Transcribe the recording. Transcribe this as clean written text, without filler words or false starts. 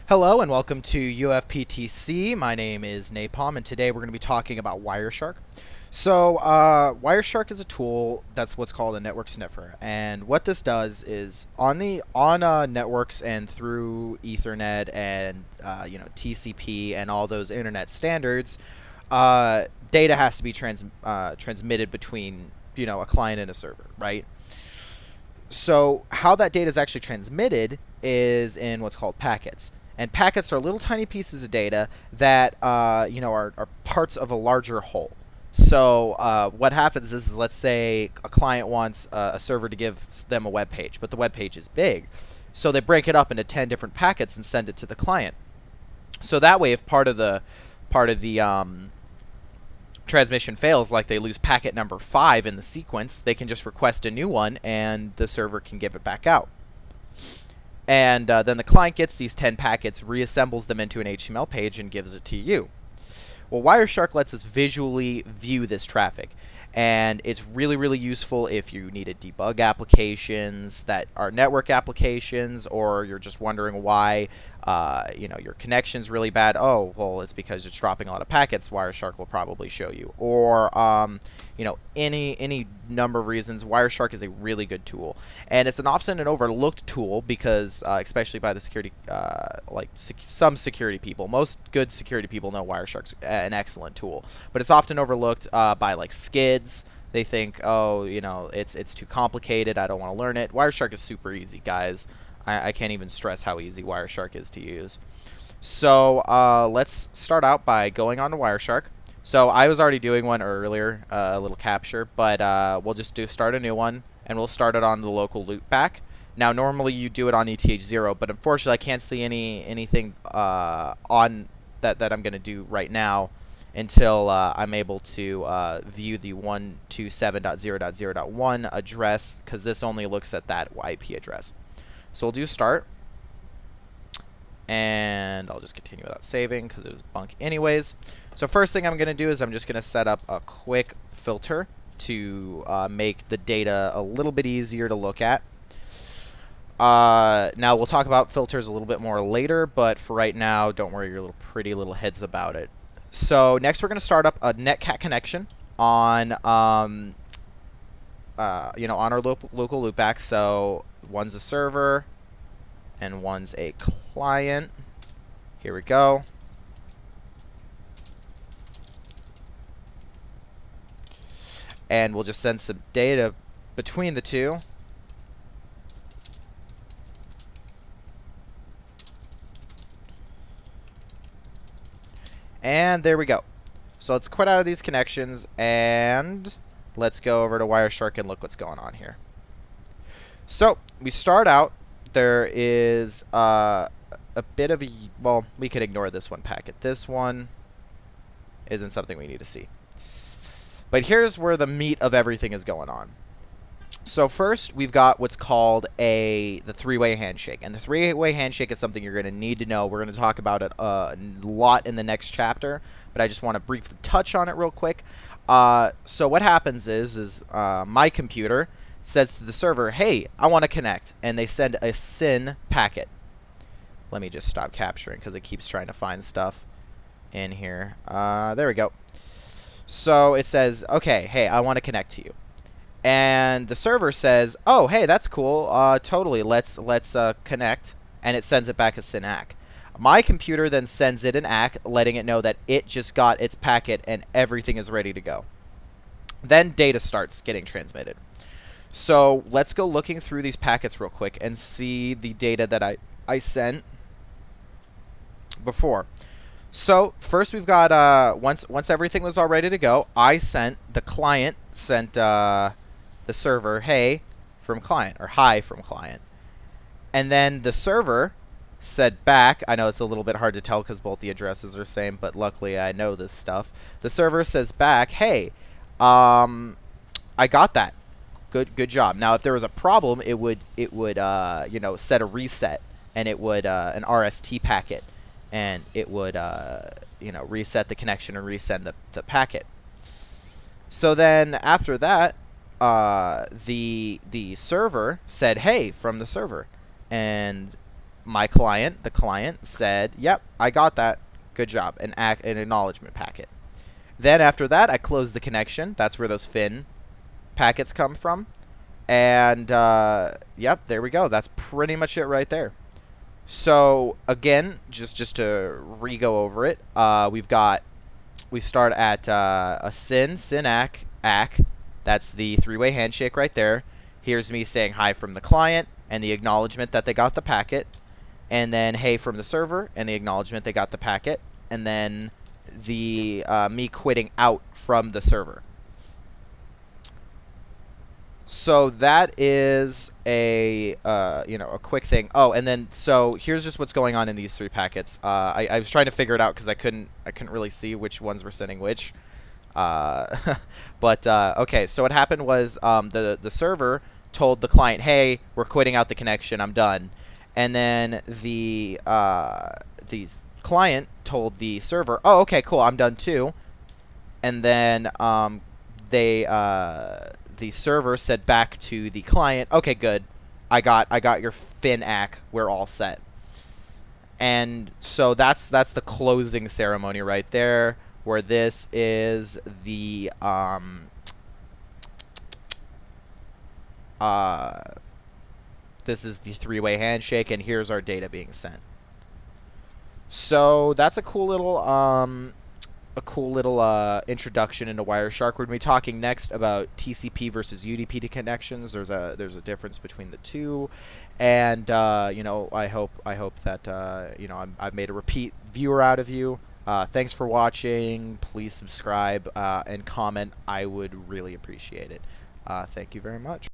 Hello and welcome to UFPTC. My name is Napalm, and today we're going to be talking about Wireshark. So, Wireshark is a tool that's what's called a network sniffer, and what this does is on networks and through Ethernet and TCP and all those internet standards, data has to be transmitted between a client and a server, right? So how that data is actually transmitted is in what's called packets. And packets are little tiny pieces of data that are parts of a larger whole. So what happens is let's say a client wants a server to give them a web page, but the web page is big. So they break it up into 10 different packets and send it to the client. So that way, if part of the transmission fails, like they lose packet number 5 in the sequence, they can just request a new one and the server can give it back out. And then the client gets these 10 packets, reassembles them into an HTML page, and gives it to you. Well, Wireshark lets us visually view this traffic. And it's really, really useful if you need to debug applications that are network applications, or you're just wondering why your connection's really bad. Oh, well, it's because it's dropping a lot of packets. Wireshark will probably show you. Or any number of reasons. Wireshark is a really good tool, and it's an often an overlooked tool because, especially by the security, some security people. Most good security people know Wireshark's an excellent tool, but it's often overlooked by skids. They think, oh, it's too complicated. I don't want to learn it. Wireshark is super easy, guys. I can't even stress how easy Wireshark is to use. So let's start out by going on to Wireshark. So I was already doing one earlier, a little capture, but we'll just start a new one, and we'll start it on the local loopback. Now, normally you do it on ETH0, but unfortunately I can't see anything on that I'm going to do right now until I'm able to view the 127.0.0.1 address, because this only looks at that IP address. So we'll do start, and I'll just continue without saving because it was bunk anyways. So first thing I'm going to do is I'm just going to set up a quick filter to make the data a little bit easier to look at. Now we'll talk about filters a little bit more later, but for right now, don't worry your pretty little heads about it. So next we're going to start up a netcat connection on on our local loopback. So one's a server and one's a client. Here we go. And we'll just send some data between the two. And there we go. So let's quit out of these connections and let's go over to Wireshark and look what's going on here. So we start out. There is a bit of a, well, we can ignore this one packet. This one isn't something we need to see. But here's where the meat of everything is going on. So first, we've got what's called the three-way handshake. And the three-way handshake is something you're going to need to know. We're going to talk about it a lot in the next chapter, but I just want to briefly touch on it real quick. So what happens is my computer says to the server, hey, I want to connect, and they send a SYN packet. Let me just stop capturing because it keeps trying to find stuff in here. There we go. So it says, okay, hey, I want to connect to you. And the server says, oh, hey, that's cool. Totally, let's connect, and it sends it back a SYN ACK. My computer then sends it an ACK, letting it know that it just got its packet and everything is ready to go. Then data starts getting transmitted. So let's go looking through these packets real quick and see the data that I sent before. So first we've got once everything was all ready to go, the client sent the server hey from client, or hi from client. And then the server said back, I know it's a little bit hard to tell because both the addresses are the same, but luckily I know this stuff. The server says back, hey, I got that. Good job. Now if there was a problem, it would set a reset, and it would an RST packet, and it would reset the connection and resend the packet. So then after that, the server said hey from the server, and my client, the client, said, "Yep, I got that. Good job." An acknowledgement packet. Then after that, I closed the connection. That's where those fin packets come from. And yep, there we go. That's pretty much it right there. So again, just to re-go over it, we start at a sin ack. That's the three-way handshake right there. Here's me saying hi from the client and the acknowledgement that they got the packet, and then hey from the server and the acknowledgement they got the packet, and then the me quitting out from the server. So that is a a quick thing. Oh, and then so here's just what's going on in these three packets. I was trying to figure it out because I couldn't really see which ones were sending which. But okay, so what happened was the server told the client, "Hey, we're quitting out the connection. I'm done." And then the client told the server, "Oh, okay, cool. I'm done too." And then the server said back to the client, "Okay, good. I got your fin ack. We're all set." And so that's the closing ceremony right there, where this is the three-way handshake, and here's our data being sent. So that's a cool little introduction into Wireshark. We're going to be talking next about TCP versus UDP connections. There's a difference between the two, and I hope that I've made a repeat viewer out of you. Thanks for watching. Please subscribe and comment. I would really appreciate it. Thank you very much.